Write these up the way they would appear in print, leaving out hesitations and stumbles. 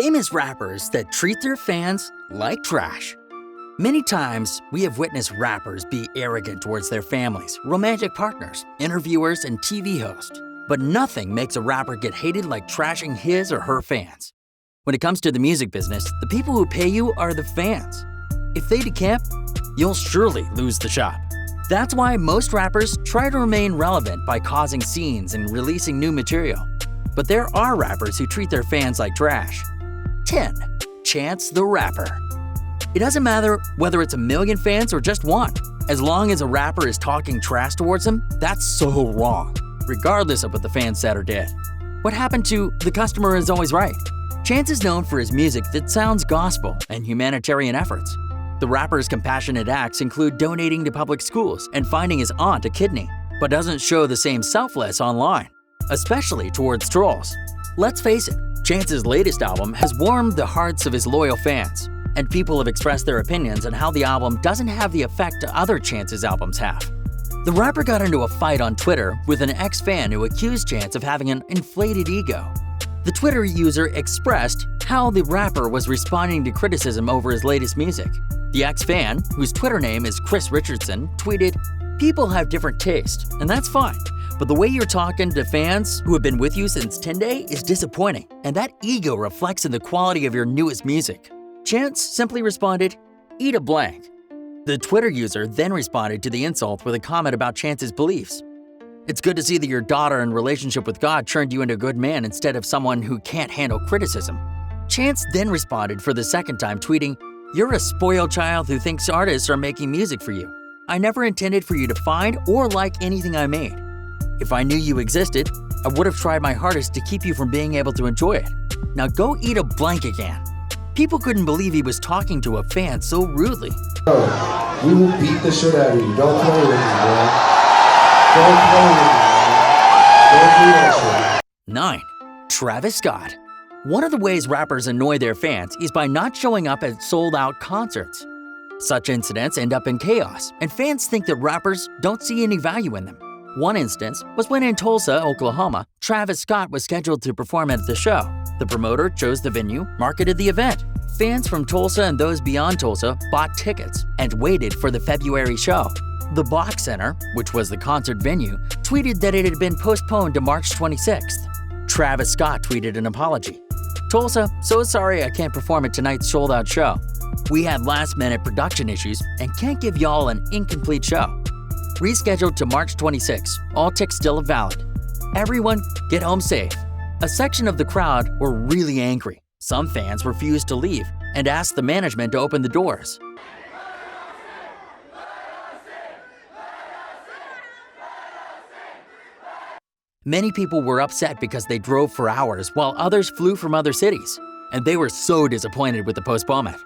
Famous rappers that treat their fans like trash. Many times, we have witnessed rappers be arrogant towards their families, romantic partners, interviewers, and TV hosts. But nothing makes a rapper get hated like trashing his or her fans. When it comes to the music business, the people who pay you are the fans. If they decamp, you'll surely lose the shop. That's why most rappers try to remain relevant by causing scenes and releasing new material. But there are rappers who treat their fans like trash. 10. Chance the Rapper. It doesn't matter whether it's a million fans or just one. As long as a rapper is talking trash towards them, that's so wrong, regardless of what the fans said or did. What happened to "the customer is always right"? Chance is known for his music that sounds gospel and humanitarian efforts. The rapper's compassionate acts include donating to public schools and finding his aunt a kidney, but doesn't show the same selfless online, especially towards trolls. Let's face it, Chance's latest album has warmed the hearts of his loyal fans, and people have expressed their opinions on how the album doesn't have the effect other Chance's albums have. The rapper got into a fight on Twitter with an ex-fan who accused Chance of having an inflated ego. The Twitter user expressed how the rapper was responding to criticism over his latest music. The ex-fan, whose Twitter name is Chris Richardson, tweeted, "People have different taste, and that's fine. But the way you're talking to fans who have been with you since 10 Day is disappointing, and that ego reflects in the quality of your newest music." Chance simply responded, "Eat a blank." The Twitter user then responded to the insult with a comment about Chance's beliefs. "It's good to see that your daughter in relationship with God turned you into a good man instead of someone who can't handle criticism." Chance then responded for the second time, tweeting, "You're a spoiled child who thinks artists are making music for you. I never intended for you to find or like anything I made. If I knew you existed, I would have tried my hardest to keep you from being able to enjoy it. Now go eat a blank again." People couldn't believe he was talking to a fan so rudely. We will beat the shit out of you. Don't play with me, bro. Don't play with me, man. Don't do that shit. 9. Travis Scott. One of the ways rappers annoy their fans is by not showing up at sold-out concerts. Such incidents end up in chaos, and fans think that rappers don't see any value in them. One instance was when in Tulsa, Oklahoma, Travis Scott was scheduled to perform at the show. The promoter chose the venue, marketed the event. Fans from Tulsa and those beyond Tulsa bought tickets and waited for the February show. The Box Center, which was the concert venue, tweeted that it had been postponed to March 26th. Travis Scott tweeted an apology. "Tulsa, so sorry I can't perform at tonight's sold-out show. We had last-minute production issues and can't give y'all an incomplete show. Rescheduled to March 26. All tickets still valid. Everyone, get home safe." A section of the crowd were really angry. Some fans refused to leave and asked the management to open the doors. Many people were upset because they drove for hours while others flew from other cities, and they were so disappointed with the postponement.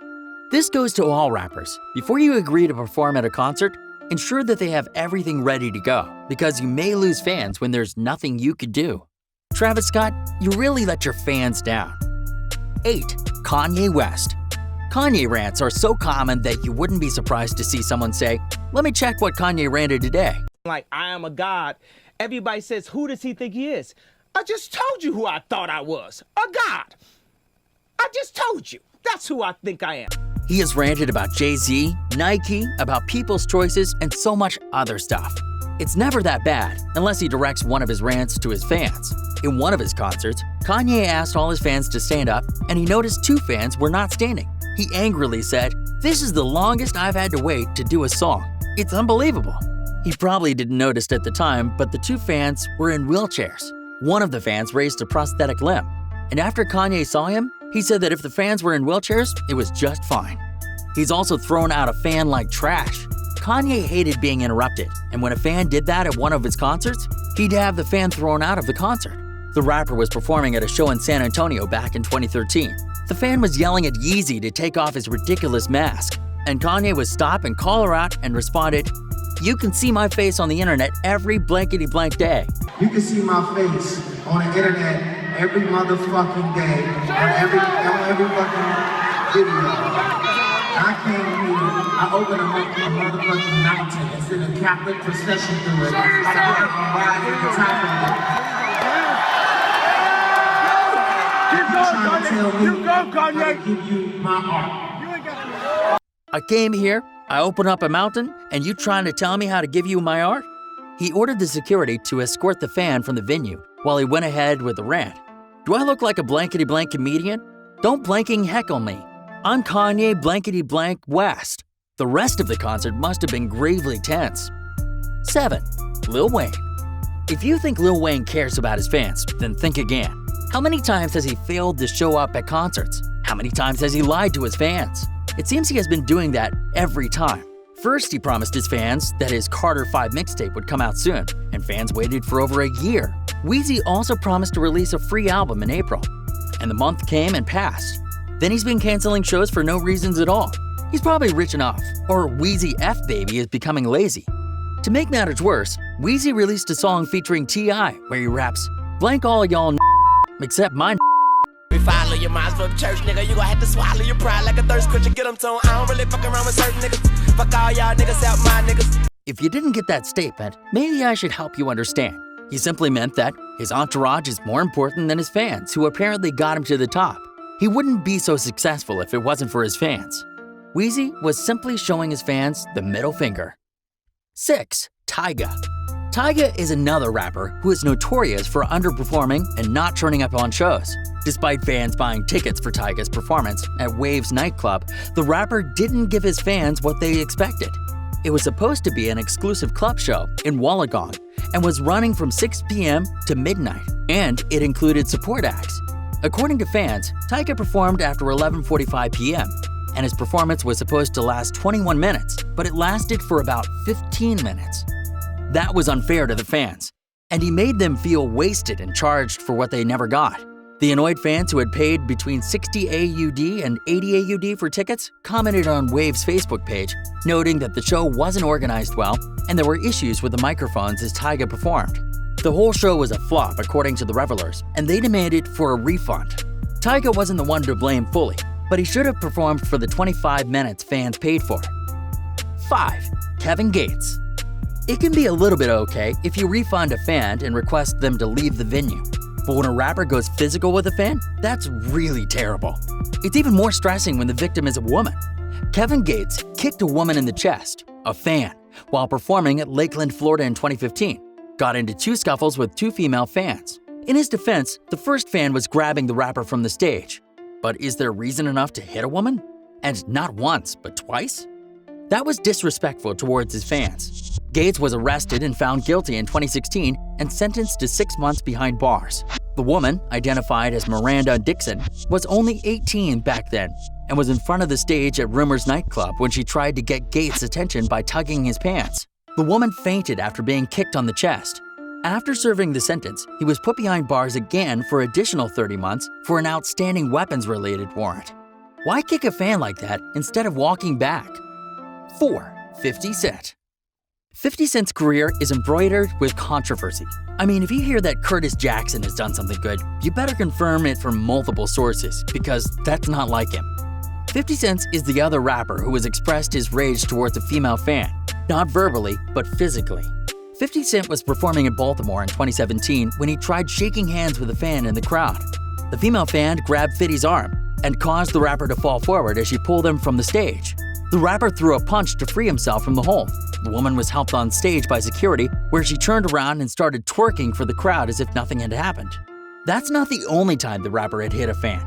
This goes to all rappers. Before you agree to perform at a concert, ensure that they have everything ready to go, because you may lose fans when there's nothing you could do. Travis Scott, you really let your fans down. 8. Kanye West. Kanye rants are so common that you wouldn't be surprised to see someone say, "Let me check what Kanye ranted today." Like, I am a god. Everybody says, who does he think he is? I just told you who I thought I was. A god. I just told you. That's who I think I am. He has ranted about Jay-Z, Nike, about people's choices, and so much other stuff. It's never that bad, unless he directs one of his rants to his fans. In one of his concerts, Kanye asked all his fans to stand up, and he noticed 2 fans were not standing. He angrily said, "This is the longest I've had to wait to do a song. It's unbelievable." He probably didn't notice at the time, but the 2 fans were in wheelchairs. One of the fans raised a prosthetic limb, and after Kanye saw him, he said that if the fans were in wheelchairs, it was just fine. He's also thrown out a fan like trash. Kanye hated being interrupted, and when a fan did that at one of his concerts, he'd have the fan thrown out of the concert. The rapper was performing at a show in San Antonio back in 2013. The fan was yelling at Yeezy to take off his ridiculous mask, and Kanye would stop and call her out and responded, "You can see my face on the internet every blankety blank day." You can see my face on the internet every motherfucking day, on every fucking video. I came here, I opened a motherfucking mountain and sent a Catholic procession through it. I got on ride at the top of it. trying to tell me how to give you my art. I came here, I opened up a mountain, and you trying to tell me how to give you my art? He ordered the security to escort the fan from the venue while he went ahead with the rant. Do I look like a blankety-blank comedian? Don't blanking heckle me. I'm Kanye blankety-blank West. The rest of the concert must have been gravely tense. 7. Lil Wayne. If you think Lil Wayne cares about his fans, then think again. How many times has he failed to show up at concerts? How many times has he lied to his fans? It seems he has been doing that every time. First, he promised his fans that his Carter 5 mixtape would come out soon, and fans waited for over a year. Weezy also promised to release a free album in April, and the month came and passed. Then he's been canceling shows for no reasons at all. He's probably rich enough, or Weezy F Baby is becoming lazy. To make matters worse, Weezy released a song featuring T.I. where he raps, "Blank all y'all except mine." We follow your minds for the church, nigga. You gon' have to swallow your pride like a thirst quencher. Get them tone. I don't really fuck around with certain niggas. Fuck all y'all niggas out my niggas. If you didn't get that statement, maybe I should help you understand. He simply meant that his entourage is more important than his fans, who apparently got him to the top. He wouldn't be so successful if it wasn't for his fans. Weezy was simply showing his fans the middle finger. 6. Tyga. Tyga is another rapper who is notorious for underperforming and not turning up on shows. Despite fans buying tickets for Tyga's performance at Waves nightclub, the rapper didn't give his fans what they expected. It was supposed to be an exclusive club show in Wollongong and was running from 6 p.m. to midnight, and it included support acts. According to fans, Tyga performed after 11:45 p.m., and his performance was supposed to last 21 minutes, but it lasted for about 15 minutes. That was unfair to the fans, and he made them feel wasted and charged for what they never got. The annoyed fans who had paid between 60 AUD and 80 AUD for tickets commented on Wave's Facebook page, noting that the show wasn't organized well and there were issues with the microphones as Tyga performed. The whole show was a flop according to the revelers, and they demanded for a refund. Tyga wasn't the one to blame fully, but he should have performed for the 25 minutes fans paid for. 5. Kevin Gates. It can be a little bit okay if you refund a fan and request them to leave the venue. But when a rapper goes physical with a fan, that's really terrible. It's even more stressing when the victim is a woman. Kevin Gates kicked a woman in the chest, a fan, while performing at Lakeland, Florida in 2015, got into 2 scuffles with 2 female fans. In his defense, the first fan was grabbing the rapper from the stage. But is there reason enough to hit a woman? And not once, but twice? That was disrespectful towards his fans. Gates was arrested and found guilty in 2016 and sentenced to 6 months behind bars. The woman, identified as Miranda Dixon, was only 18 back then and was in front of the stage at Rumors nightclub when she tried to get Gates' attention by tugging his pants. The woman fainted after being kicked on the chest. After serving the sentence, he was put behind bars again for additional 30 months for an outstanding weapons-related warrant. Why kick a fan like that instead of walking back? 4. 50 Cent. 50 Cent's career is embroidered with controversy. I mean, if you hear that Curtis Jackson has done something good, you better confirm it from multiple sources, because that's not like him. 50 Cent is the other rapper who has expressed his rage towards a female fan, not verbally, but physically. 50 Cent was performing in Baltimore in 2017 when he tried shaking hands with a fan in the crowd. The female fan grabbed 50's arm and caused the rapper to fall forward as she pulled him from the stage. The rapper threw a punch to free himself from the hold. The woman was helped on stage by security, where she turned around and started twerking for the crowd as if nothing had happened. That's not the only time the rapper had hit a fan.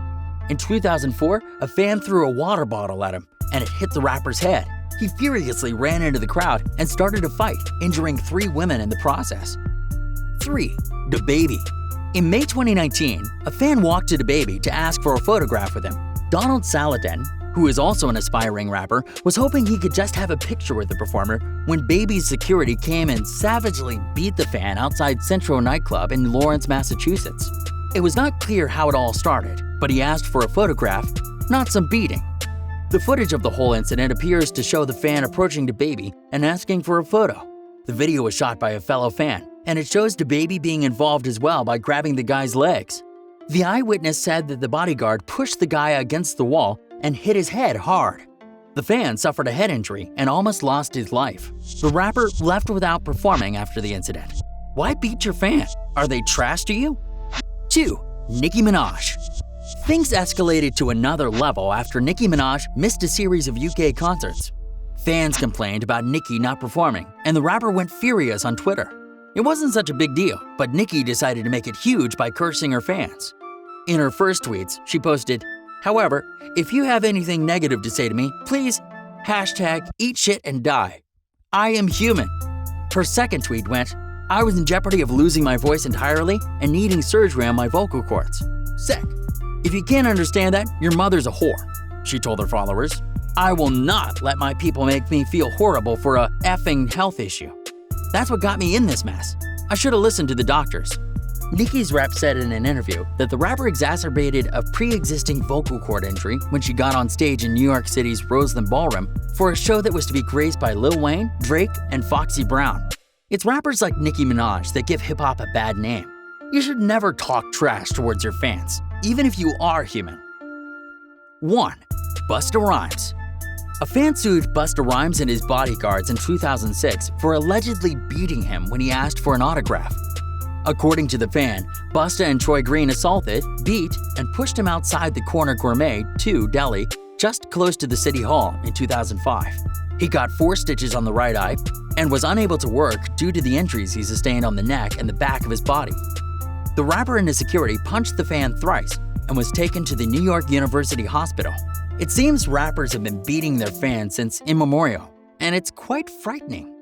In 2004, a fan threw a water bottle at him, and it hit the rapper's head. He furiously ran into the crowd and started a fight, injuring 3 women in the process. 3. DaBaby. In May 2019, a fan walked to DaBaby to ask for a photograph with him. Donald Saladin, who is also an aspiring rapper, was hoping he could just have a picture with the performer when Baby's security came and savagely beat the fan outside Central nightclub in Lawrence, Massachusetts. It was not clear how it all started, but he asked for a photograph, not some beating. The footage of the whole incident appears to show the fan approaching DaBaby and asking for a photo. The video was shot by a fellow fan, and it shows DaBaby being involved as well by grabbing the guy's legs. The eyewitness said that the bodyguard pushed the guy against the wall and hit his head hard. The fan suffered a head injury and almost lost his life. The rapper left without performing after the incident. Why beat your fan? Are they trash to you? 2. Nicki Minaj. Things escalated to another level after Nicki Minaj missed a series of UK concerts. Fans complained about Nicki not performing, and the rapper went furious on Twitter. It wasn't such a big deal, but Nicki decided to make it huge by cursing her fans. In her first tweets, she posted, "However, if you have anything negative to say to me, please #eat shit and die. I am human." Her second tweet went, "I was in jeopardy of losing my voice entirely and needing surgery on my vocal cords. Sick. If you can't understand that, your mother's a whore." She told her followers, "I will not let my people make me feel horrible for a effing health issue. That's what got me in this mess. I should have listened to the doctors." Nicki's rep said in an interview that the rapper exacerbated a pre-existing vocal cord injury when she got on stage in New York City's Roseland Ballroom for a show that was to be graced by Lil Wayne, Drake, and Foxy Brown. It's rappers like Nicki Minaj that give hip-hop a bad name. You should never talk trash towards your fans, even if you are human. 1. Busta Rhymes. A fan sued Busta Rhymes and his bodyguards in 2006 for allegedly beating him when he asked for an autograph. According to the fan, Busta and Troy Green assaulted, beat, and pushed him outside the Corner Gourmet 2 deli just close to the City Hall in 2005. He got 4 stitches on the right eye and was unable to work due to the injuries he sustained on the neck and the back of his body. The rapper and his security punched the fan thrice and was taken to the New York University Hospital. It seems rappers have been beating their fans since immemorial, and it's quite frightening.